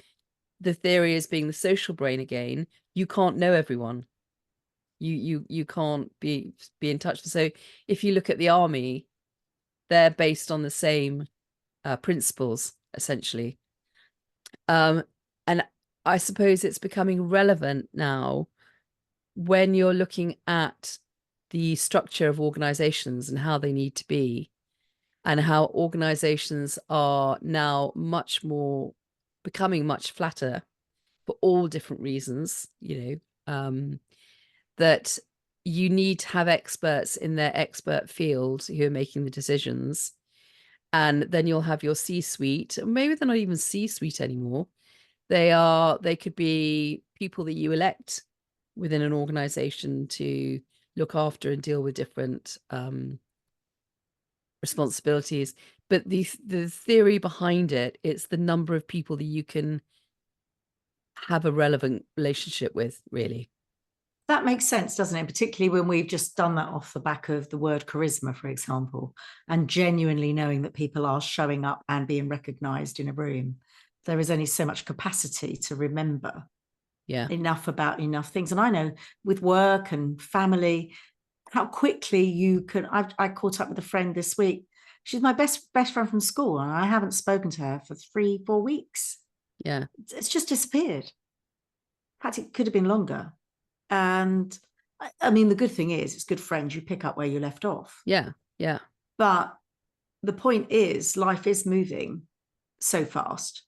the theory is, being the social brain again, you can't know everyone. You can't be in touch. So if you look at the army, they're based on the same principles, essentially. And I suppose it's becoming relevant now when you're looking at the structure of organizations and how they need to be, and how organizations are now becoming much flatter for all different reasons, that you need to have experts in their expert field who are making the decisions. And then you'll have your C-suite. Maybe they're not even C-suite anymore. They could be people that you elect within an organization to look after and deal with different responsibilities. But the theory behind it, it's the number of people that you can have a relevant relationship with, really. That makes sense, doesn't it? Particularly when we've just done that off the back of the word charisma, for example, and genuinely knowing that people are showing up and being recognized in a room. There is only so much capacity to remember enough about enough things. And I know with work and family, how quickly you can. I caught up with a friend this week. She's my best friend from school, and I haven't spoken to her for 3-4 weeks. Yeah. It's just disappeared. In fact, it could have been longer. And I mean, the good thing is, it's good friends. You pick up where you left off. Yeah. Yeah. But the point is, life is moving so fast,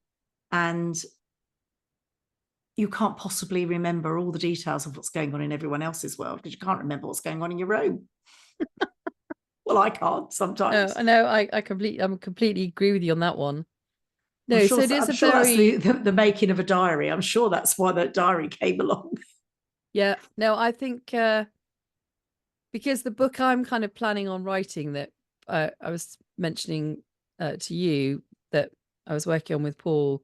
and you can't possibly remember all the details of what's going on in everyone else's world, because you can't remember what's going on in your own. Well, I can't sometimes. No, I completely agree with you on that one. No, I'm sure, so it is I'm sure that's the making of a diary. I'm sure that's why that diary came along. Yeah, no, I think because the book I'm kind of planning on writing, that I was mentioning to you, that I was working on with Paul,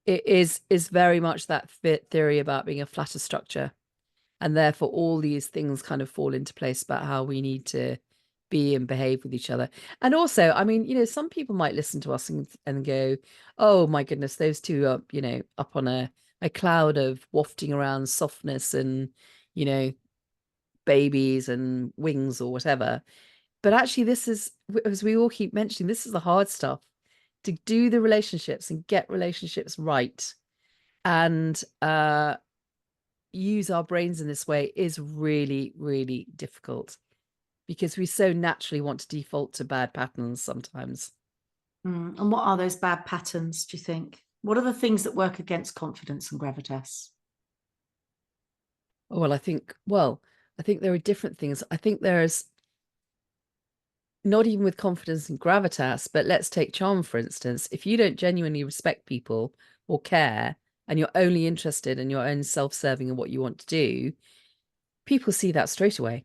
it is very much that theory about being a flatter structure, and therefore all these things kind of fall into place about how we need to be and behave with each other. And also, I mean, some people might listen to us and go, oh my goodness, those two are, up on a cloud of wafting around softness and, babies and wings or whatever. But actually, this is, as we all keep mentioning, this is the hard stuff. To do the relationships and get relationships right, and use our brains in this way, is really, really difficult, because we so naturally want to default to bad patterns sometimes. And what are those bad patterns, do you think? What are the things that work against confidence and gravitas? Well, I think there are different things. I think there's, not even with confidence and gravitas, but let's take charm, for instance. If you don't genuinely respect people or care, and you're only interested in your own self-serving and what you want to do, people see that straight away.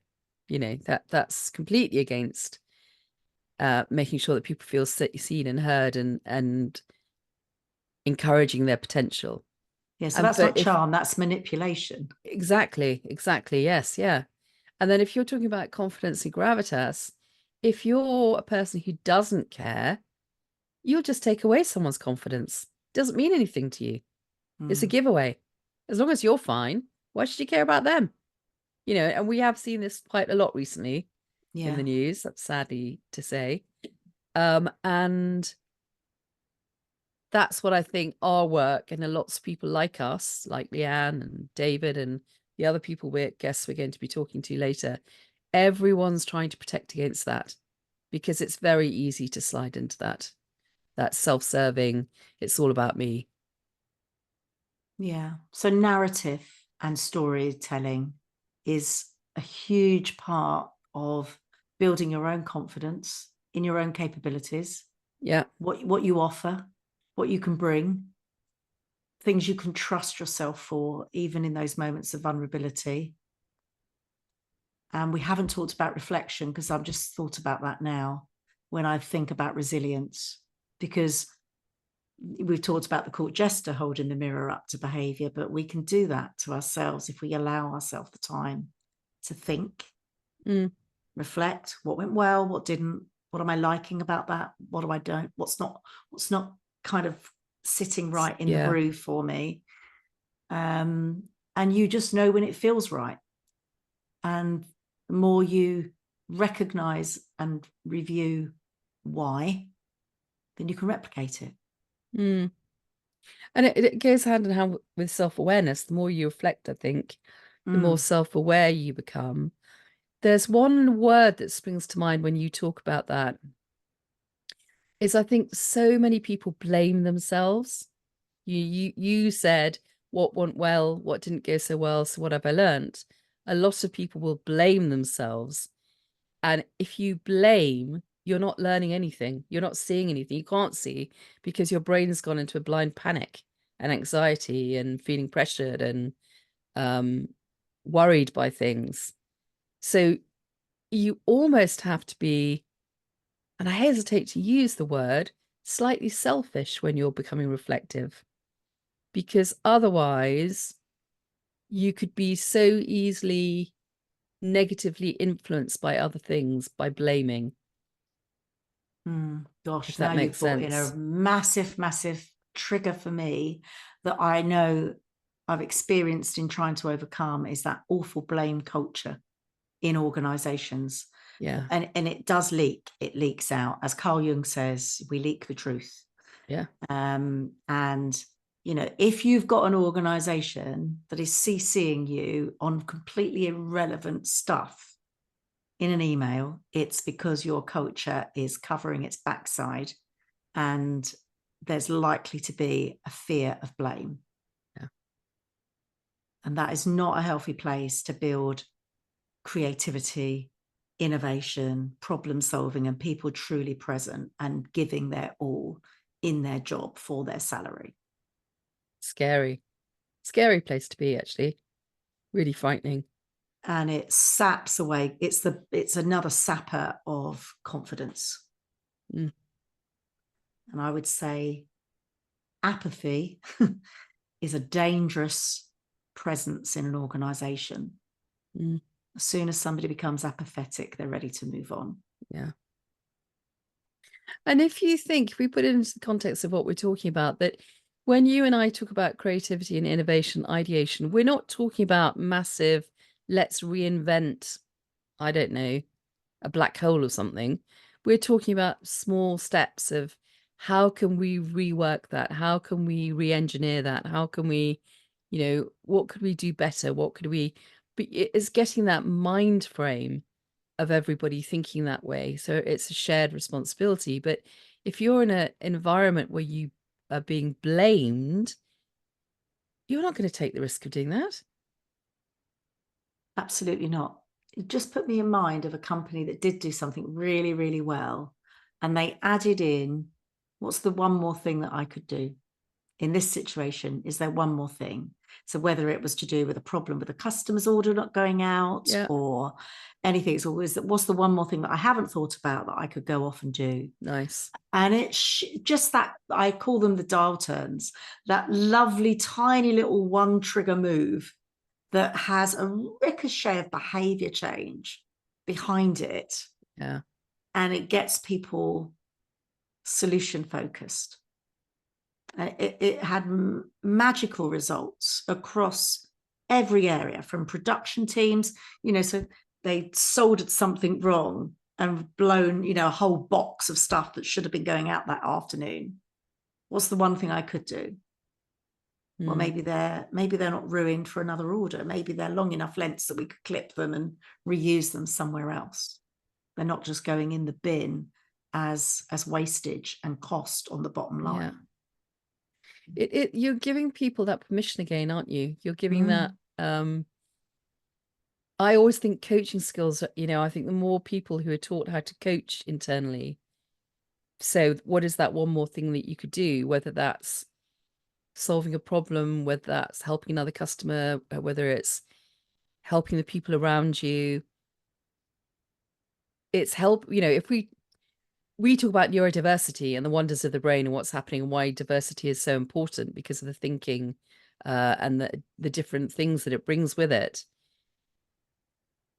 That's completely against making sure that people feel seen and heard, and encouraging their potential. Yeah, so that's not charm, that's manipulation. Exactly. Yes, yeah. And then if you're talking about confidence and gravitas, if you're a person who doesn't care, you'll just take away someone's confidence. It doesn't mean anything to you. It's a giveaway. As long as you're fine, why should you care about them? And we have seen this quite a lot recently in the news, that's sadly to say. And that's what I think our work, and lots of people like us, like Leanne and David and the other people we're going to be talking to later, everyone's trying to protect against that, because it's very easy to slide into that self-serving, it's all about me. Yeah. So narrative and storytelling is a huge part of building your own confidence in your own capabilities. Yeah. What you offer, what you can bring, things you can trust yourself for, even in those moments of vulnerability. And we haven't talked about reflection, because I've just thought about that now when I think about resilience, because we've talked about the court jester holding the mirror up to behavior, but we can do that to ourselves if we allow ourselves the time to think, reflect, what went well, what didn't, what am I liking about that, what do I don't, what's not kind of sitting right in the groove for me. And you just know when it feels right. And the more you recognize and review why, then you can replicate it. And it goes hand in hand with self-awareness. The more you reflect, I think, the more self-aware you become. There's one word that springs to mind when you talk about that, is I think so many people blame themselves. You said what went well, what didn't go so well, so what have I learned? A lot of people will blame themselves. And if you blame, you're not learning anything. You're not seeing anything. You can't see because your brain's gone into a blind panic and anxiety and feeling pressured and worried by things. So you almost have to be, and I hesitate to use the word, slightly selfish when you're becoming reflective, because otherwise you could be so easily negatively influenced by other things, by blaming. Gosh, now you've brought in a massive trigger for me that I know I've experienced in trying to overcome, is that awful blame culture in organizations. Yeah. And it does leak. It leaks out. As Carl Jung says, we leak the truth. Yeah. And, you know, if you've got an organization that is CCing you on completely irrelevant stuff in an email, it's because your culture is covering its backside and there's likely to be a fear of blame. Yeah. And that is not a healthy place to build creativity, innovation, problem solving, and people truly present and giving their all in their job for their salary. Scary place to be, actually. Really frightening. And it saps away. It's another sapper of confidence. And I would say apathy is a dangerous presence in an organization. As soon as somebody becomes apathetic, they're ready to move on. Yeah. And if you think, if we put it into the context of what we're talking about, that when you and I talk about creativity and innovation, ideation, we're not talking about massive, let's reinvent, I don't know, a black hole or something. We're talking about small steps of how can we rework that? How can we re-engineer that? How can we, you know, what could we do better? What could we, but it's getting that mind frame of everybody thinking that way. So it's a shared responsibility. But if you're in an environment where you are being blamed, you're not going to take the risk of doing that. Absolutely not. It just put me in mind of a company that did do something really, really well. And they added in, what's the one more thing that I could do? In this situation, is there one more thing? So whether it was to do with a problem with a customer's order not going out or anything, it's always that, what's the one more thing that I haven't thought about that I could go off and do? Nice. And it's just that, I call them the dial turns, that lovely tiny little one trigger move that has a ricochet of behavior change behind it. Yeah. And it gets people solution focused. It had magical results across every area, from production teams, you know, so they soldered something wrong and blown, you know, a whole box of stuff that should have been going out that afternoon. What's the one thing I could do? Well, maybe they're not ruined for another order. Maybe they're long enough lengths that we could clip them and reuse them somewhere else. They're not just going in the bin as wastage and cost on the bottom line. Yeah. You're giving people that permission again, aren't you? You're giving that. I always think coaching skills, you know, I think the more people who are taught how to coach internally. So what is that one more thing that you could do? Whether that's solving a problem, whether that's helping another customer, whether it's helping the people around you. It's help, you know, if we talk about neurodiversity and the wonders of the brain and what's happening and why diversity is so important because of the thinking and the different things that it brings with it.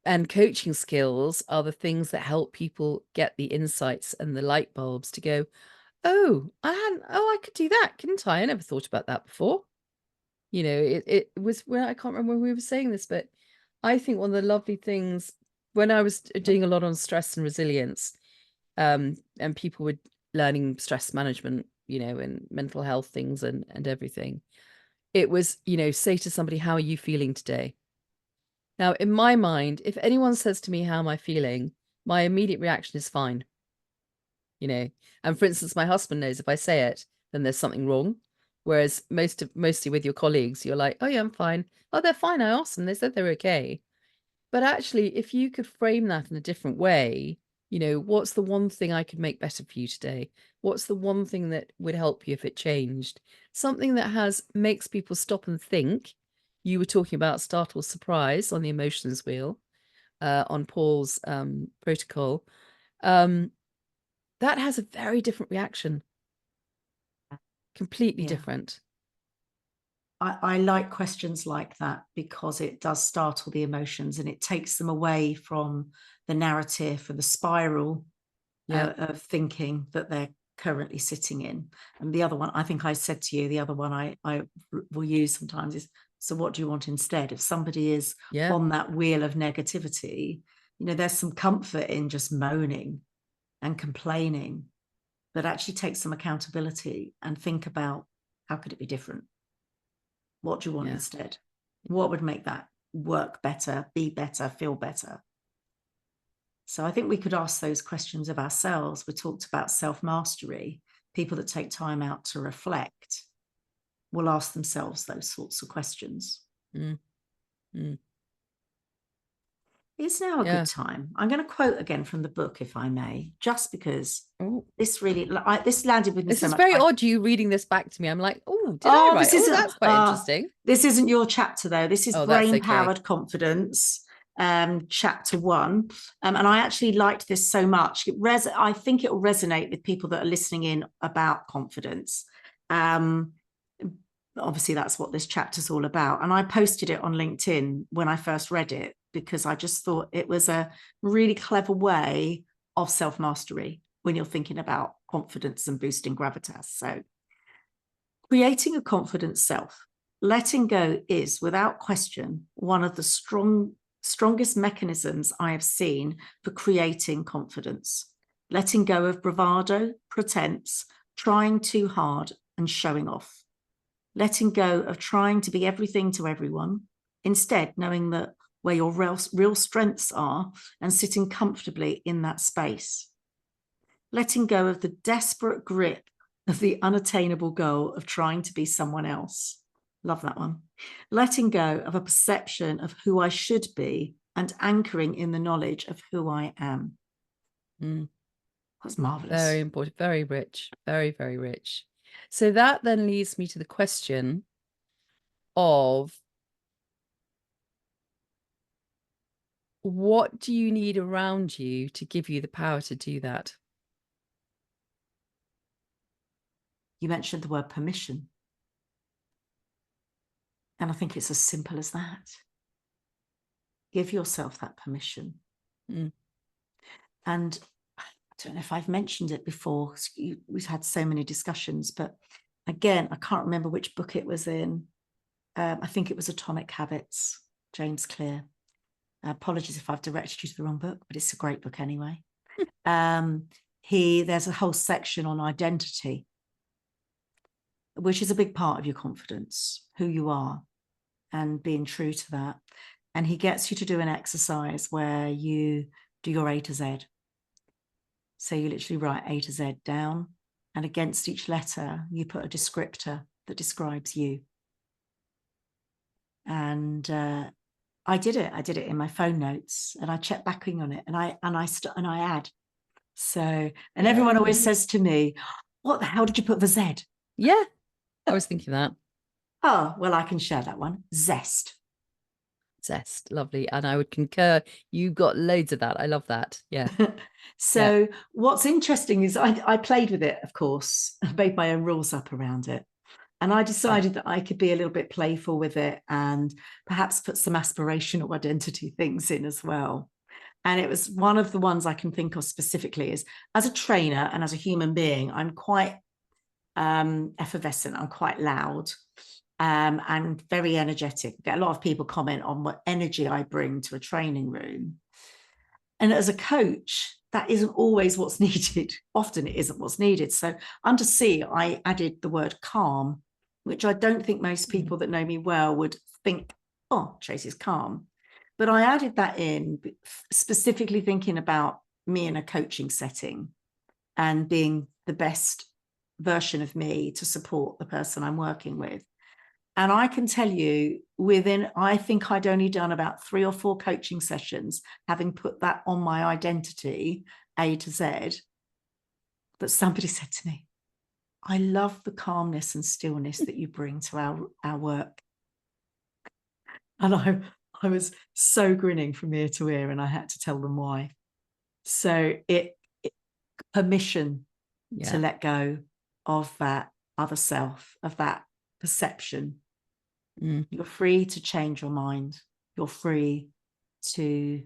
And coaching skills are the things that help people get the insights and the light bulbs to go, oh, I could do that, couldn't I? I never thought about that before. You know, it was when, I can't remember when we were saying this, but I think one of the lovely things when I was doing a lot on stress and resilience, and people were learning stress management, you know, and mental health things and everything, it was, you know, say to somebody, how are you feeling today? Now, in my mind, if anyone says to me, how am I feeling? My immediate reaction is fine. You know, and for instance, my husband knows if I say it, then there's something wrong. Whereas mostly with your colleagues, you're like, oh yeah, I'm fine. Oh, they're fine. I asked them. They said they're okay. But actually, if you could frame that in a different way, you know, what's the one thing I could make better for you today? What's the one thing that would help you if it changed? Something that makes people stop and think. You were talking about startle surprise on the emotions wheel, on Paul's protocol. That has a very different reaction. Completely different. I like questions like that because it does startle the emotions and it takes them away from the narrative or the spiral of thinking that they're currently sitting in. And the other one, I think I said to you, the other one I will use sometimes is, so what do you want instead? If somebody is on that wheel of negativity, you know, there's some comfort in just moaning and complaining, but actually take some accountability and think about how could it be different? What do you want instead? What would make that work better, be better, feel better? So I think we could ask those questions of ourselves. We talked about self-mastery. People that take time out to reflect will ask themselves those sorts of questions. It's now a good time. I'm going to quote again from the book, if I may, just because this landed with me so much. This is very odd, you reading this back to me. I'm like, oh, did I write? That's quite interesting. This isn't your chapter, though. This is Brain-Powered Confidence, chapter 1. And I actually liked this so much. I think it will resonate with people that are listening in about confidence. Obviously, that's what this chapter's all about. And I posted it on LinkedIn when I first read it, because I just thought it was a really clever way of self-mastery when you're thinking about confidence and boosting gravitas. So creating a confident self, letting go is, without question, one of the strongest mechanisms I have seen for creating confidence. Letting go of bravado, pretense, trying too hard, and showing off. Letting go of trying to be everything to everyone, instead knowing that where your real strengths are and sitting comfortably in that space. Letting go of the desperate grip of the unattainable goal of trying to be someone else. Love that one. Letting go of a perception of who I should be and anchoring in the knowledge of who I am. That's marvelous. Very important, very rich, very, very rich. So that then leads me to the question of, what do you need around you to give you the power to do that? You mentioned the word permission. And I think it's as simple as that. Give yourself that permission. And I don't know if I've mentioned it before. We've had so many discussions, but again, I can't remember which book it was in. I think it was Atomic Habits, James Clear. Apologies if I've directed you to the wrong book, but it's a great book anyway. There's a whole section on identity, which is a big part of your confidence, who you are, and being true to that. And he gets you to do an exercise where you do your A to Z. So you literally write A to Z down, and against each letter, you put a descriptor that describes you. And I did it. I did it in my phone notes, and I checked back on it, and I add. So, and everyone always says to me, "What the hell did you put the Z?" Yeah, I was thinking that. Oh, well, I can share that one. Zest. Zest, lovely. And I would concur. You got loads of that. I love that. Yeah. So what's interesting is I played with it, of course. I made my own rules up around it. And I decided that I could be a little bit playful with it and perhaps put some aspirational identity things in as well. And it was one of the ones I can think of specifically is, as a trainer and as a human being, I'm quite effervescent. I'm quite loud. And very energetic. Get a lot of people comment on what energy I bring to a training room. And as a coach, that isn't always what's needed. Often it isn't what's needed. So under C, I added the word calm, which I don't think most people that know me well would think, oh, Tracy's calm. But I added that in specifically thinking about me in a coaching setting and being the best version of me to support the person I'm working with. And I can tell you I think I'd only done about 3 or 4 coaching sessions, having put that on my identity, A to Z, that somebody said to me, I love the calmness and stillness that you bring to our work. And I was so grinning from ear to ear, and I had to tell them why. So it permission to let go of that other self, of that perception. You're free to change your mind. You're free to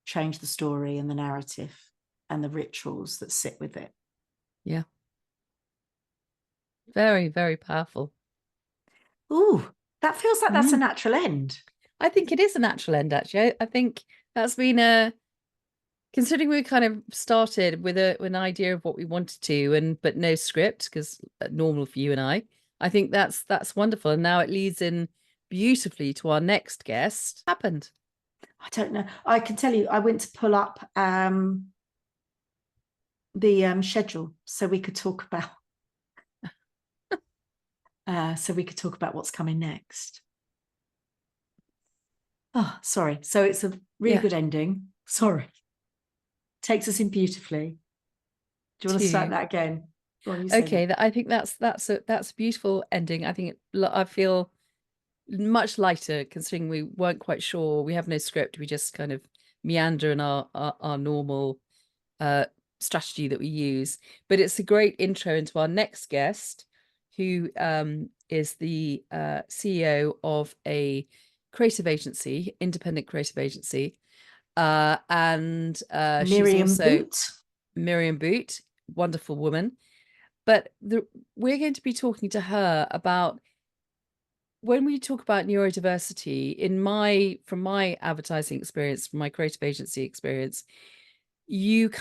change the story and the narrative and the rituals that sit with it. Yeah. Very, very powerful. Ooh, that feels like that's a natural end. I think it is a natural end, actually. I think that's been considering we kind of started with an idea of what we wanted to, but no script, because normal for you and I think that's wonderful. And now it leads in beautifully to our next guest. Happened. I don't know. I can tell you, I went to pull up the schedule so we could talk about what's coming next. Oh, sorry. So it's a really good ending. Sorry. Takes us in beautifully. Do you want to start that again? Okay, I think that's a beautiful ending. I think I feel much lighter, considering we weren't quite sure. We have no script. We just kind of meander in our normal strategy that we use. But it's a great intro into our next guest, who is the CEO of a creative agency, independent creative agency. And Miriam she's also Boot. Miriam Boot, wonderful woman. But we're going to be talking to her about, when we talk about neurodiversity, from my advertising experience, from my creative agency experience, you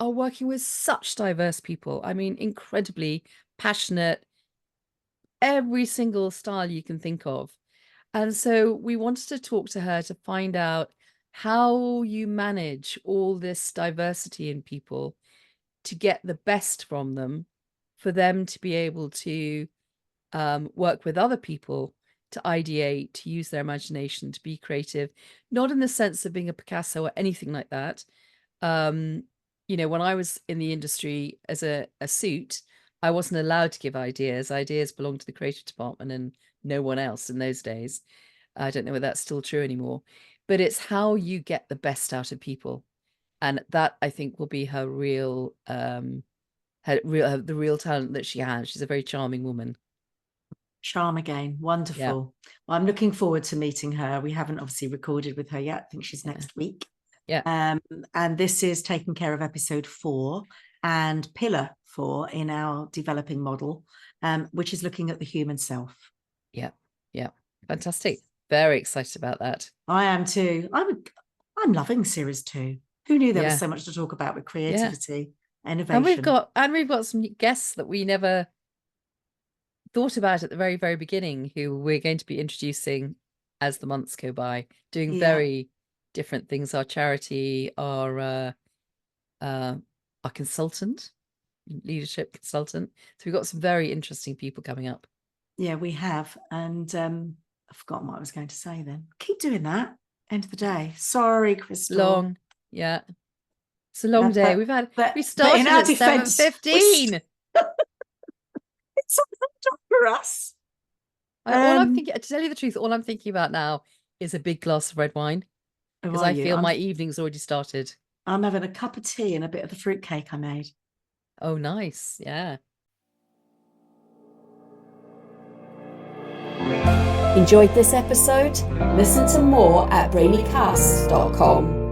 are working with such diverse people. I mean, incredibly passionate, every single style you can think of. And so we wanted to talk to her to find out how you manage all this diversity in people to get the best from them, for them to be able to work with other people, to ideate, to use their imagination, to be creative, not in the sense of being a Picasso or anything like that. When I was in the industry as a suit, I wasn't allowed to give ideas. Ideas belonged to the creative department and no one else in those days. I don't know whether that's still true anymore, but it's how you get the best out of people. And that, I think, will be the real talent that she has. She's a very charming woman. Charm again. Wonderful. Yeah. Well, I'm looking forward to meeting her. We haven't obviously recorded with her yet. I think she's next week. Yeah. And this is taking care of episode 4 and pillar 4 in our developing model, which is looking at the human self. Yeah. Yeah. Fantastic. Very excited about that. I am too. I'm loving series 2. Who knew there was so much to talk about with creativity, innovation? And we've got some guests that we never thought about at the very, very beginning, who we're going to be introducing as the months go by, doing very different things. Our charity, our consultant, leadership consultant. So we've got some very interesting people coming up. Yeah, we have. And I've forgotten what I was going to say then. Keep doing that. End of the day. Sorry, Crystal. Long. Yeah. It's a long day. We started at 7:15. It's for us. All I'm thinking, to tell you the truth, all I'm thinking about now is a big glass of red wine, because I feel my evening's already started. I'm having a cup of tea and a bit of the fruitcake I made. Oh, nice. Yeah. Enjoyed this episode? Listen to more at brainycast.com.